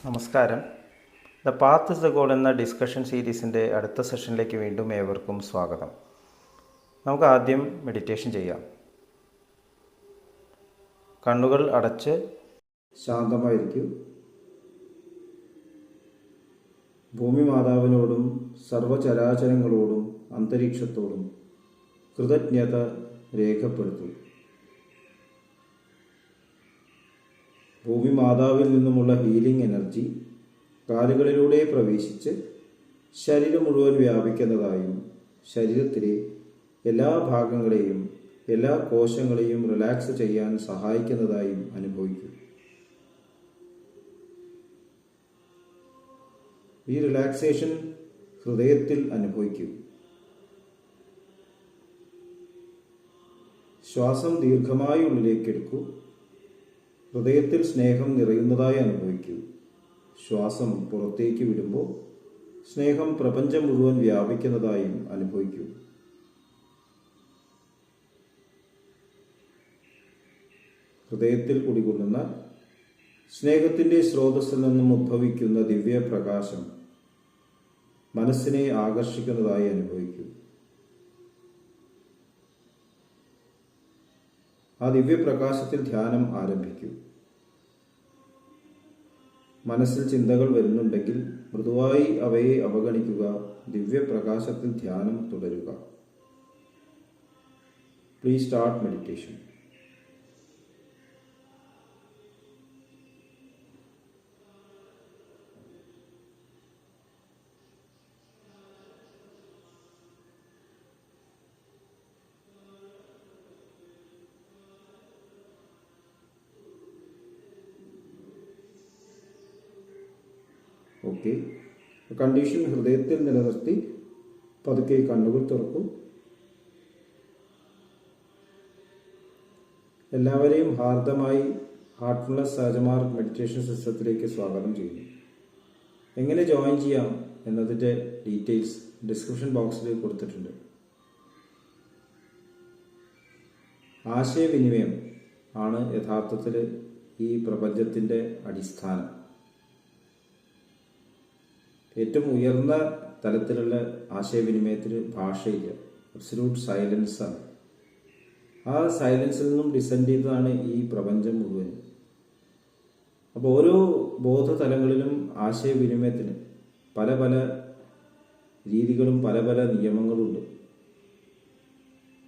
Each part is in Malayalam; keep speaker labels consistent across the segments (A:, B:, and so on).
A: നമസ്കാരം. The path is the goal എന്ന ഡിസ്കഷൻ സീരീസിൻ്റെ അടുത്ത സെഷനിലേക്ക് വീണ്ടും ഏവർക്കും സ്വാഗതം. നമുക്ക് ആദ്യം മെഡിറ്റേഷൻ ചെയ്യാം. കണ്ണുകൾ അടച്ച് ശാന്തമായിരിക്കും. ഭൂമി മാതാവിനോടും സർവചരാചരങ്ങളോടും അന്തരീക്ഷത്തോടും കൃതജ്ഞത രേഖപ്പെടുത്തും. ഭൂമി മാതാവിൽ നിന്നുമുള്ള ഹീലിംഗ് എനർജി കാലുകളിലൂടെ പ്രവേശിച്ച് ശരീരം മുഴുവൻ വ്യാപിക്കുന്നതായും ശരീരത്തിലെ എല്ലാ ഭാഗങ്ങളെയും എല്ലാ കോശങ്ങളെയും റിലാക്സ് ചെയ്യാൻ സഹായിക്കുന്നതായും അനുഭവിക്കും. ഈ റിലാക്സേഷൻ ഹൃദയത്തിൽ അനുഭവിക്കും. ശ്വാസം ദീർഘമായി ഉള്ളിലേക്കെടുക്കൂ. ഹൃദയത്തിൽ സ്നേഹം നിറയുന്നതായി അനുഭവിക്കൂ. ശ്വാസം പുറത്തേക്ക് വിടുമ്പോൾ സ്നേഹം പ്രപഞ്ചം മുഴുവൻ വ്യാപിക്കുന്നതായും അനുഭവിക്കൂ. ഹൃദയത്തിൽ കുടികൊള്ളുന്ന സ്നേഹത്തിൻ്റെ സ്രോതസ്സിൽ നിന്നും ഉദ്ഭവിക്കുന്ന ദിവ്യപ്രകാശം മനസ്സിനെ ആകർഷിക്കുന്നതായി അനുഭവിക്കൂ. ആ ദിവ്യപ്രകാശത്തിൽ ധ്യാനം ആരംഭിക്കൂ. മനസ്സിൽ ചിന്തകൾ വരുന്നുണ്ടെങ്കിൽ മൃദുവായി അവയെ അവഗണിക്കുക. ദിവ്യപ്രകാശത്തിൽ ധ്യാനം തുടരുക. Please start meditation. Okay, condition ഹൃദയത്തിൽ നിലനിർത്തി പതുക്കെ കണ്ണുകൾ തുറക്കും. എല്ലാവരെയും ഹാർദമായി ഹാർട്ട്ഫുൾനെസ് സഹജമാർ മെഡിറ്റേഷൻ സിസ്റ്റത്തിലേക്ക് സ്വാഗതം ചെയ്യുന്നു. എങ്ങനെ ജോയിൻ ചെയ്യാം എന്നതിൻ്റെ ഡീറ്റെയിൽസ് ഡിസ്ക്രിപ്ഷൻ ബോക്സിൽ കൊടുത്തിട്ടുണ്ട്. ആശയവിനിമയം ആണ് യഥാർത്ഥത്തിൽ ഈ പ്രപഞ്ചത്തിൻ്റെ അടിസ്ഥാനം. ഏറ്റവും ഉയർന്ന തലത്തിലുള്ള ആശയവിനിമയത്തിന് ഭാഷയില്ല. അബ്സല്യൂട്ട് സൈലൻസ് ആണ്. ആ സൈലൻസിൽ നിന്നും ഡിസെൻഡ് ചെയ്തതാണ് ഈ പ്രപഞ്ചം മുഴുവൻ. അപ്പോൾ ഓരോ ബോധതലങ്ങളിലും ആശയവിനിമയത്തിന് പല പല രീതികളും പല പല നിയമങ്ങളുണ്ട്.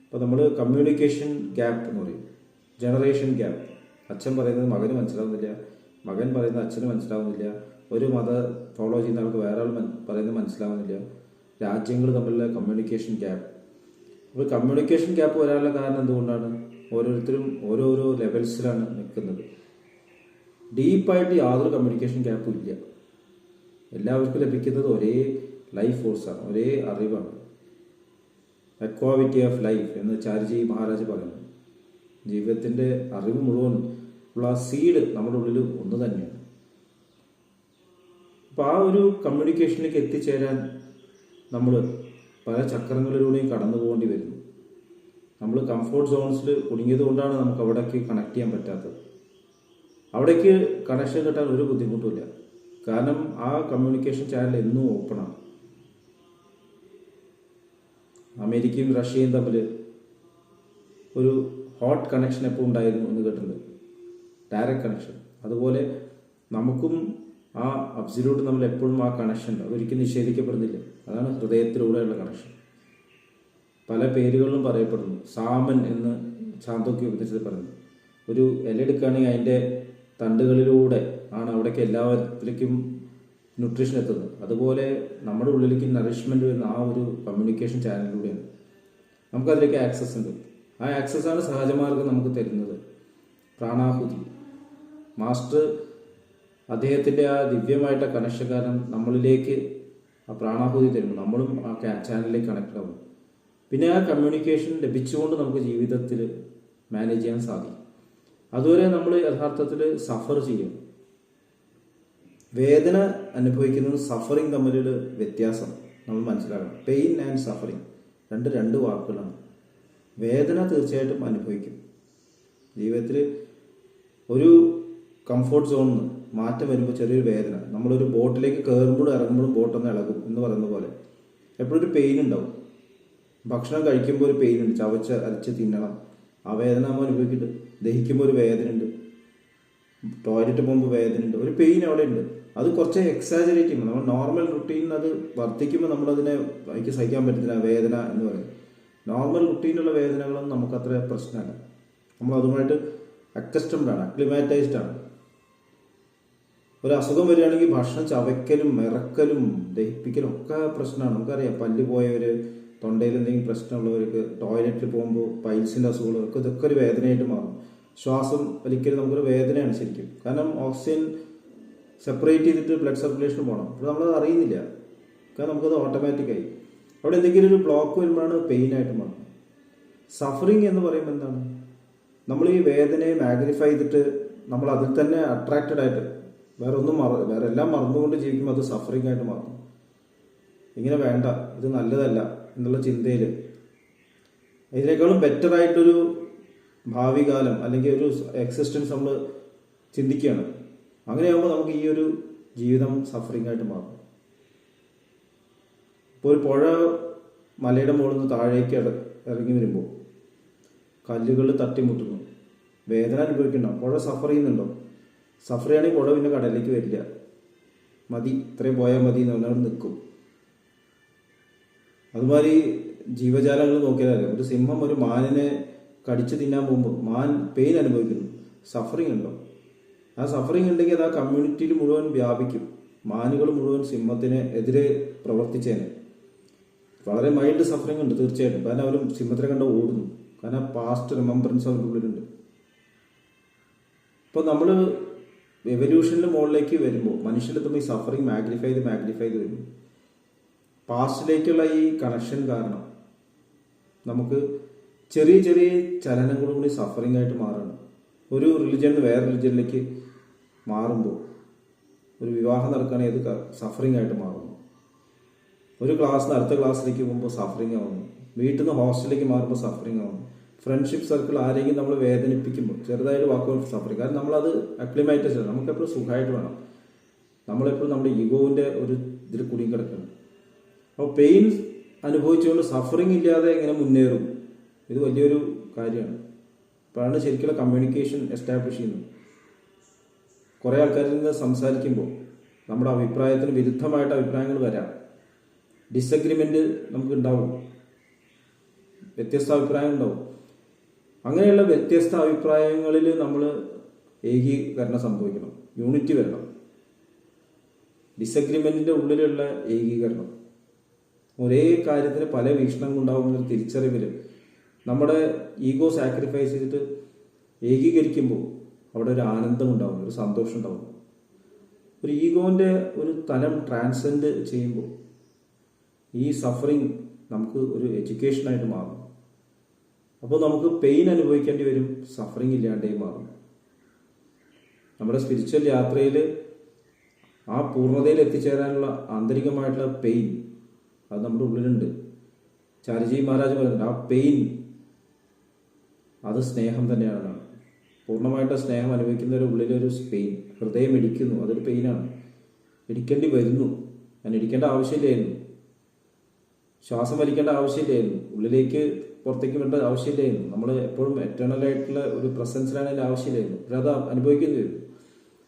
A: അപ്പോൾ നമ്മൾ കമ്മ്യൂണിക്കേഷൻ ഗ്യാപ്പ് എന്ന് പറയും, ജനറേഷൻ ഗ്യാപ്പ്. അച്ഛൻ പറയുന്നത് മകന് മനസ്സിലാവുന്നില്ല, മകൻ പറയുന്നത് അച്ഛന് മനസ്സിലാവുന്നില്ല, ഒരു മത ഫോളോ ചെയ്യുന്ന ആൾക്ക് വേറെ ആൾ പറയുന്നത് മനസ്സിലാവുന്നില്ല. രാജ്യങ്ങൾ തമ്മിലുള്ള കമ്മ്യൂണിക്കേഷൻ ഗ്യാപ്പ്. അപ്പോൾ കമ്മ്യൂണിക്കേഷൻ ഗ്യാപ്പ് വരാനുള്ള കാരണം എന്തുകൊണ്ടാണ്? ഓരോരുത്തരും ഓരോരോ ലെവൽസിലാണ് നിൽക്കുന്നത്. ഡീപ്പായിട്ട് യാതൊരു കമ്മ്യൂണിക്കേഷൻ ഗ്യാപ്പും ഇല്ല. എല്ലാവർക്കും ലഭിക്കുന്നത് ഒരേ ലൈഫ് ഫോഴ്സാണ്, ഒരേ അറിവാണ്. എക്വാവിറ്റി ഓഫ് ലൈഫ് എന്ന് ചാരുജി മഹാരാജ് പറയുന്നു. ജീവിതത്തിൻ്റെ അറിവ് മുഴുവൻ ഉള്ള സീഡ് നമ്മുടെ ഉള്ളിൽ ഒന്ന് തന്നെയാണ്. അപ്പോൾ ആ ഒരു കമ്മ്യൂണിക്കേഷനിലേക്ക് എത്തിച്ചേരാൻ നമ്മൾ പല ചക്രങ്ങളിലൂടെയും കടന്നു പോകേണ്ടി വരുന്നു. നമ്മൾ കംഫോർട്ട് സോൺസിൽ കുടുങ്ങിയത് കൊണ്ടാണ് നമുക്ക് അവിടേക്ക് കണക്ട് ചെയ്യാൻ പറ്റാത്തത്. അവിടേക്ക് കണക്ഷൻ കിട്ടാൻ ഒരു ബുദ്ധിമുട്ടുമില്ല. കാരണം ആ കമ്മ്യൂണിക്കേഷൻ ചാനൽ എന്നും ഓപ്പണാണ്. അമേരിക്കയും റഷ്യയും തമ്മിൽ ഒരു ഹോട്ട് കണക്ഷൻ എപ്പോൾ ഉണ്ടായിരുന്നു എന്ന് കേട്ടിട്ടുണ്ട്, ഡയറക്റ്റ് കണക്ഷൻ. അതുപോലെ നമുക്കും ആ അബ്സല്യൂട്ട് നമ്മൾ എപ്പോഴും ആ കണക്ഷൻ ഒരിക്കലും നിഷേധിക്കപ്പെടുന്നില്ല. അതാണ് ഹൃദയത്തിലൂടെയുള്ള കണക്ഷൻ. പല പേരുകളിലും പറയപ്പെടുന്നു. സാമൻ എന്ന് ചാന്തോക്യ ഉപദേശത്തിൽ പറയുന്നു. ഒരു ഇല എടുക്കുകയാണെങ്കിൽ അതിൻ്റെ തണ്ടുകളിലൂടെ ആണ് അവിടേക്ക് എല്ലാത്തിലേക്കും ന്യൂട്രീഷൻ എത്തുന്നത്. അതുപോലെ നമ്മുടെ ഉള്ളിലേക്ക് നറിഷ്മെൻറ്റ് വരുന്ന ആ ഒരു കമ്മ്യൂണിക്കേഷൻ ചാനലിലൂടെയാണ് നമുക്കതിലേക്ക് ആക്സസ് ഉണ്ട്. ആ ആക്സസ്സാണ് സഹജമാർഗം നമുക്ക് തരുന്നത്. പ്രാണാഹുതി മാസ്റ്റർ അദ്ദേഹത്തിൻ്റെ ആ ദിവ്യമായിട്ട് കണക്ഷൻ കാരണം നമ്മളിലേക്ക് ആ പ്രാണാഹുതി തരുന്നു. നമ്മളും ആ ചാനലിലേക്ക് കണക്ട് ആവുന്നു. പിന്നെ ആ കമ്മ്യൂണിക്കേഷൻ ലഭിച്ചുകൊണ്ട് നമുക്ക് ജീവിതത്തിൽ മാനേജ് ചെയ്യാൻ സാധിക്കും. അതുവരെ നമ്മൾ യഥാർത്ഥത്തിൽ സഫർ ചെയ്യും. വേദന അനുഭവിക്കുന്നതും സഫറിങ് തമ്മിലൊരു വ്യത്യാസം നമ്മൾ മനസ്സിലാക്കണം. പെയിൻ ആൻഡ് സഫറിങ് രണ്ട് വാക്കുകളാണ്. വേദന തീർച്ചയായിട്ടും അനുഭവിക്കും. ജീവിതത്തിൽ ഒരു കംഫോർട്ട് സോണിൽ നിന്ന് മാറ്റം വരുമ്പോൾ ചെറിയൊരു വേദന, നമ്മളൊരു ബോട്ടിലേക്ക് കയറുമ്പോഴും ഇറങ്ങുമ്പോഴും ബോട്ടൊന്ന് ഇളകും എന്ന് പറയുന്ന പോലെ എപ്പോഴും ഒരു പെയിൻ ഉണ്ടാവും. ഭക്ഷണം കഴിക്കുമ്പോൾ ഒരു പെയിൻ ഉണ്ട്, ചവച്ച് അരച്ച് തിന്നണം, ആ വേദന നമ്മൾ അനുഭവിക്കുന്നുണ്ട്. ദഹിക്കുമ്പോൾ ഒരു വേദന ഉണ്ട്, ടോയ്ലറ്റ് പോകുമ്പോൾ വേദന ഉണ്ട്, ഒരു പെയിൻ അവിടെ ഉണ്ട്. അത് കുറച്ച് എക്സാജറേറ്റ് ചെയ്യുമ്പോൾ നമ്മൾ നോർമൽ റുട്ടീനിൽ അത് വർദ്ധിക്കുമ്പോൾ നമ്മളതിനെ എനിക്ക് സഹിക്കാൻ പറ്റത്തില്ല വേദന എന്ന് പറയും. നോർമൽ റുട്ടീനിലുള്ള വേദനകളൊന്നും നമുക്കത്ര പ്രശ്നമല്ല. നമ്മൾ അതുമായിട്ട് അക്കസ്റ്റംഡ് ആണ്, അക്ലിമാറ്റൈസ്ഡ് ആണ്. ഒരു അസുഖം വരികയാണെങ്കിൽ ഭക്ഷണം ചവയ്ക്കലും ഇറക്കലും ദഹിപ്പിക്കലും ഒക്കെ പ്രശ്നമാണ്. നമുക്കറിയാം, പല്ല് പോയവർ, തൊണ്ടയിൽ എന്തെങ്കിലും പ്രശ്നമുള്ളവർക്ക്, ടോയ്ലറ്റിൽ പോകുമ്പോൾ പൈൽസിൻ്റെ അസുഖങ്ങളൊക്കെ ഇതൊക്കെ ഒരു വേദനയായിട്ട് മാറും. ശ്വാസം വലിക്കലും നമുക്കൊരു വേദനയാണ് ശരിക്കും. കാരണം ഓക്സിജൻ സെപ്പറേറ്റ് ചെയ്തിട്ട് ബ്ലഡ് സർക്കുലേഷൻ പോകണം. അപ്പോൾ നമ്മളത് അറിയുന്നില്ല, കാരണം നമുക്കത് ഓട്ടോമാറ്റിക്കായി. അവിടെ എന്തെങ്കിലും ഒരു ബ്ലോക്ക് വരുമ്പോഴാണ് പെയിനായിട്ട് മാറുന്നത്. സഫറിങ് എന്ന് പറയുമ്പോൾ എന്താണ്? നമ്മൾ ഈ വേദനയെ മാഗ്നിഫൈ ചെയ്തിട്ട് നമ്മൾ അതിൽ തന്നെ അട്രാക്റ്റഡ് ആയിട്ട് വേറെ എല്ലാം മറന്നുകൊണ്ട് ജീവിക്കുമ്പോൾ അത് സഫറിങ് ആയിട്ട് മാറും. ഇങ്ങനെ വേണ്ട, ഇത് നല്ലതല്ല എന്നുള്ള ചിന്തയിൽ ഇതിനേക്കാളും ബെറ്റർ ആയിട്ടൊരു ഭാവി കാലം അല്ലെങ്കിൽ ഒരു എക്സിസ്റ്റൻസ് നമ്മൾ ചിന്തിക്കുകയാണ്. അങ്ങനെയാകുമ്പോൾ നമുക്ക് ഈ ഒരു ജീവിതം സഫറിങ് ആയിട്ട് മാറും. ഇപ്പോൾ ഒരു പുഴ മലയുടെ മുകളിൽ നിന്ന് താഴേക്ക് ഇറങ്ങി വരുമ്പോൾ കല്ലുകൾ തട്ടിമുട്ടുന്നു, വേദന അനുഭവിക്കണ്ടോ? പുഴ സഫർ ചെയ്യുന്നുണ്ടോ? സഫർ ചെയ്യുകയാണെങ്കിൽ പുഴ പിന്നെ കടലിലേക്ക് വരില്ല. മതി, ഇത്രയും പോയാൽ മതി എന്ന് പറഞ്ഞാൽ നിൽക്കും. അതുമാതിരി ജീവജാലങ്ങൾ നോക്കിയാലറിയാം. ഒരു സിംഹം ഒരു മാനിനെ കടിച്ചു തിന്നാൻ പോകുമ്പോൾ മാൻ പെയിൻ അനുഭവിക്കുന്നു, സഫറിങ് ഉണ്ടോ? ആ സഫറിങ് ഉണ്ടെങ്കിൽ അത് ആ കമ്മ്യൂണിറ്റിയിൽ മുഴുവൻ വ്യാപിക്കും. മാനുകൾ മുഴുവൻ സിംഹത്തിന് എതിരെ പ്രവർത്തിച്ചേനെ. വളരെ മൈൽഡ് സഫറിങ് ഉണ്ട് തീർച്ചയായിട്ടും, കാരണം അവർ സിംഹത്തിനെ കണ്ട് ഓടുന്നു, കാരണം പാസ്റ്റ് റിമംബറൻസ് അവരുടെ ഉള്ളിലുണ്ട്. ഇപ്പോൾ നമ്മൾ എവല്യൂഷനിൽ മുകളിലേക്ക് വരുമ്പോൾ മനുഷ്യരെത്തുമ്പോൾ ഈ സഫറിങ് മാഗ്നിഫൈ ചെയ്ത് വരുന്നു. പാസ്റ്റിലേക്കുള്ള ഈ കണക്ഷൻ കാരണം നമുക്ക് ചെറിയ ചെറിയ ചലനങ്ങളും കൂടി സഫറിങ് ആയിട്ട് മാറുകയാണ്. ഒരു റിലിജൻ വേറെ റിലിജനിലേക്ക് മാറുമ്പോൾ, ഒരു വിവാഹം നടക്കുകയാണെങ്കിൽ അത് സഫറിങ് ആയിട്ട് മാറുന്നു. ഒരു ക്ലാസ്സിൽ നിന്ന് അടുത്ത ക്ലാസ്സിലേക്ക് പോകുമ്പോൾ സഫറിങ് ആവുന്നു. വീട്ടിൽ നിന്ന് ഹോസ്റ്റലിലേക്ക് മാറുമ്പോൾ സഫറിങ് ആവുന്നു. ഫ്രണ്ട്ഷിപ്പ് സർക്കിൾ ആരെങ്കിലും നമ്മൾ വേദനിപ്പിക്കുമ്പോൾ ചെറുതായിട്ട് വാക്കുകൾ സഫറിങ്, കാരണം നമ്മളത് അക്ലിമൈറ്റൈസ് ചെയ്യണം. നമുക്കെപ്പോഴും സുഖമായിട്ട് വേണം. നമ്മളെപ്പോഴും നമ്മുടെ ഈഗോവിൻ്റെ ഒരു ഇതിൽ കുടുങ്ങി കിടക്കണം. അപ്പോൾ പെയിൻ അനുഭവിച്ചുകൊണ്ട് സഫറിങ് ഇല്ലാതെ എങ്ങനെ മുന്നേറും? ഇത് വലിയൊരു കാര്യമാണ്. അപ്പോഴാണ് ശരിക്കുള്ള കമ്മ്യൂണിക്കേഷൻ എസ്റ്റാബ്ലിഷ് ചെയ്യുന്നത്. കുറേ ആൾക്കാരിൽ നിന്ന് സംസാരിക്കുമ്പോൾ നമ്മുടെ അഭിപ്രായത്തിന് വിരുദ്ധമായിട്ട് അഭിപ്രായങ്ങൾ വരാം, ഡിസഗ്രിമെൻ്റ് നമുക്ക് ഉണ്ടാവും, വ്യത്യസ്ത അഭിപ്രായം ഉണ്ടാവും. അങ്ങനെയുള്ള വ്യത്യസ്ത അഭിപ്രായങ്ങളിൽ നമ്മൾ ഏകീകരണം സംഭവിക്കണം, യൂണിറ്റി വരണം. ഡിസഗ്രിമെൻറ്റിൻ്റെ ഉള്ളിലുള്ള ഏകീകരണം, ഒരേ കാര്യത്തിന് പല വീക്ഷണങ്ങൾ ഉണ്ടാകുന്നൊരു തിരിച്ചറിവിൽ നമ്മുടെ ഈഗോ സാക്രിഫൈസ് ചെയ്തിട്ട് ഏകീകരിക്കുമ്പോൾ അവിടെ ഒരു ആനന്ദം ഉണ്ടാവും, ഒരു സന്തോഷം ഉണ്ടാവും. ഒരു ഈഗോൻ്റെ ഒരു തലം ട്രാൻസെൻഡ് ചെയ്യുമ്പോൾ ഈ സഫറിങ് നമുക്ക് ഒരു എഡ്യൂക്കേഷനായിട്ട് മാറും. അപ്പോൾ നമുക്ക് പെയിൻ അനുഭവിക്കേണ്ടി വരും, സഫറിങ് ഇല്ലാണ്ടേ മാറും. നമ്മുടെ സ്പിരിച്വൽ യാത്രയിൽ ആ പൂർണ്ണതയിൽ എത്തിച്ചേരാനുള്ള ആന്തരികമായിട്ടുള്ള പെയിൻ അത് നമ്മുടെ ഉള്ളിലുണ്ട്. ചാരുജി മഹാരാജ് പറയുന്നുണ്ട്, ആ പെയിൻ അത് സ്നേഹം തന്നെയാണ്. പൂർണ്ണമായിട്ട് സ്നേഹം അനുഭവിക്കുന്നവരുടെ ഉള്ളിലൊരു പെയിൻ, ഹൃദയം ഇടിക്കുന്നു, അതൊരു പെയിനാണ്. ഇടിക്കേണ്ടി വരുന്നു, ഞാൻ ഇടിക്കേണ്ട ആവശ്യമില്ലായിരുന്നു. ശ്വാസം വലിക്കേണ്ട ആവശ്യമില്ലായിരുന്നു, ഉള്ളിലേക്ക് പുറത്തേക്ക് വേണ്ട ആവശ്യമില്ലായിരുന്നു. നമ്മൾ എപ്പോഴും എറ്റേണൽ ആയിട്ടുള്ള ഒരു പ്രസൻസിലാണ് അതിൻ്റെ ആവശ്യമില്ലായിരുന്നു. പക്ഷെ അത് അനുഭവിക്കേണ്ടി വരും.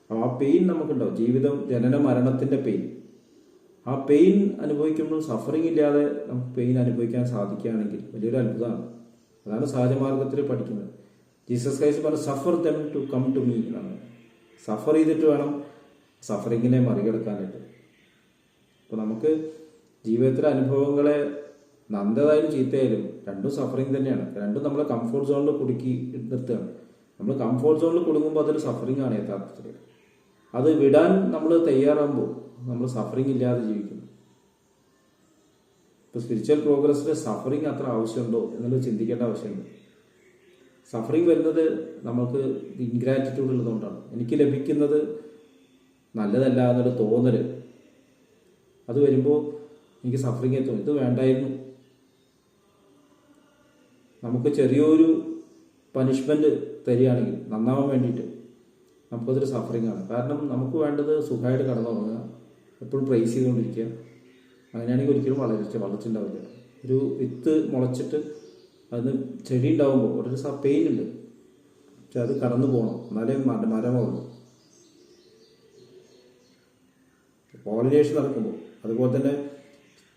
A: ആ പെയിൻ നമുക്കുണ്ടാവും, ജീവിതം ജനന മരണത്തിൻ്റെ പെയിൻ. ആ പെയിൻ അനുഭവിക്കുമ്പോൾ സഫറിങ് ഇല്ലാതെ നമുക്ക് പെയിൻ അനുഭവിക്കാൻ സാധിക്കുകയാണെങ്കിൽ വലിയൊരു അത്ഭുതമാണ്. അതാണ് സഹജമാർഗത്തിൽ പഠിക്കുന്നത്. ജീസസ് ക്രൈസ്റ്റ് പറഞ്ഞു, suffer them to come to me എന്നാണ്. സഫർ ചെയ്തിട്ട് വേണം സഫറിങ്ങിനെ മറികടക്കാനായിട്ട്. അപ്പോൾ നമുക്ക് ജീവിതത്തിലെ അനുഭവങ്ങളെ നല്ലതായാലും ചീത്തയായാലും രണ്ടും സഫറിങ് തന്നെയാണ്. രണ്ടും നമ്മളെ കംഫോർട്ട് സോണിൽ കുടുക്കി നിർത്തുകയാണ്. നമ്മൾ കംഫോർട്ട് സോണിൽ കുടുങ്ങുമ്പോൾ അതൊരു സഫറിങ് ആണ് യഥാർത്ഥത്തിൽ. അത് വിടാൻ നമ്മൾ തയ്യാറാകുമ്പോൾ നമ്മൾ സഫറിങ് ഇല്ലാതെ ജീവിക്കുന്നു. ഇപ്പോൾ സ്പിരിച്വൽ പ്രോഗ്രസ്സിൽ സഫറിങ് അത്ര ആവശ്യമുണ്ടോ എന്നുള്ളത് ചിന്തിക്കേണ്ട ആവശ്യമുണ്ട്. സഫറിങ് വരുന്നത് നമുക്ക് ഇൻഗ്രാറ്റിറ്റ്യൂഡ് ഉള്ളതുകൊണ്ടാണ്. എനിക്ക് ലഭിക്കുന്നത് നല്ലതല്ല എന്നൊരു തോന്നൽ, അത് വരുമ്പോൾ എനിക്ക് സഫറിങ് എത്തും, ഇത് വേണ്ടായിരുന്നു. നമുക്ക് ചെറിയൊരു പനിഷ്മെൻറ്റ് തരികയാണെങ്കിൽ നന്നാവാൻ വേണ്ടിയിട്ട്, നമുക്കതൊരു സഫറിങ് ആണ്. കാരണം നമുക്ക് വേണ്ടത് സുഖമായിട്ട് കടന്നുറങ്ങുക, എപ്പോഴും പ്രൈസ് ചെയ്തുകൊണ്ടിരിക്കുക. അങ്ങനെയാണെങ്കിൽ ഒരിക്കലും വളർച്ച ഉണ്ടാവില്ല. ഒരു വിത്ത് മുളച്ചിട്ട് അതിന് ചെടി ഉണ്ടാകുമ്പോൾ ഒരു പെയിൻ ഉണ്ട്, പക്ഷെ അത് കടന്നു പോകണം, എന്നാലേ മരമാവുള്ളൂ. പോളിനേഷൻ നടക്കുമ്പോൾ, അതുപോലെ തന്നെ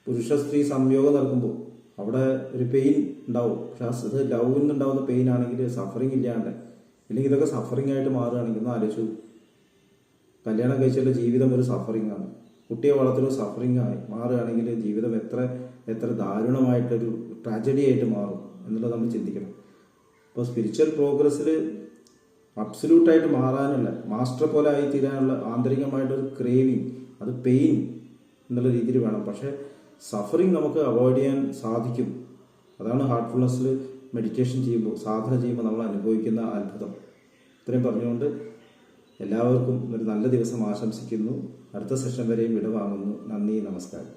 A: പുരുഷ സ്ത്രീ സംയോഗം നടക്കുമ്പോൾ അവിടെ ഒരു പെയിൻ ഉണ്ടാവും. പക്ഷെ അത് ലവിൽ നിന്നുണ്ടാവുന്ന പെയിൻ ആണെങ്കിൽ സഫറിങ് ഇല്ലാണ്ട്, ഇല്ലെങ്കിൽ ഇതൊക്കെ സഫറിങ് ആയിട്ട് മാറുകയാണെങ്കിൽ ഒന്ന് ആലോചിച്ചു. കല്യാണം കഴിച്ചുള്ള ജീവിതം ഒരു സഫറിങ് ആണ്. കുട്ടിയെ വളർത്തുന്ന സഫറിങ് ആയി മാറുകയാണെങ്കിൽ ജീവിതം എത്ര ദാരുണമായിട്ടൊരു ട്രാജഡി ആയിട്ട് മാറും എന്നുള്ളത് നമ്മൾ ചിന്തിക്കണം. അപ്പോൾ സ്പിരിച്വൽ പ്രോഗ്രസ്സിൽ അബ്സല്യൂട്ടായിട്ട് മാറാനുള്ള, മാസ്റ്റർ പോലെ ആയി തീരാനുള്ള ആന്തരികമായിട്ടൊരു ക്രേവിങ്, അത് പെയിൻ എന്നുള്ള രീതിയിൽ വേണം. പക്ഷേ സഫറിങ് നമുക്ക് അവോയ്ഡ് ചെയ്യാൻ സാധിക്കും. അതാണ് ഹാർട്ട്ഫുൾനെസ്സിൽ മെഡിറ്റേഷൻ ചെയ്യുമ്പോൾ, സാധന ചെയ്യുമ്പോൾ നമ്മൾ അനുഭവിക്കുന്ന അത്ഭുതം. ഇത്രയും പറഞ്ഞുകൊണ്ട് എല്ലാവർക്കും ഒരു നല്ല ദിവസം ആശംസിക്കുന്നു. അടുത്ത സെഷൻ വരെയും വിട വാങ്ങുന്നു. നന്ദി, നമസ്കാരം.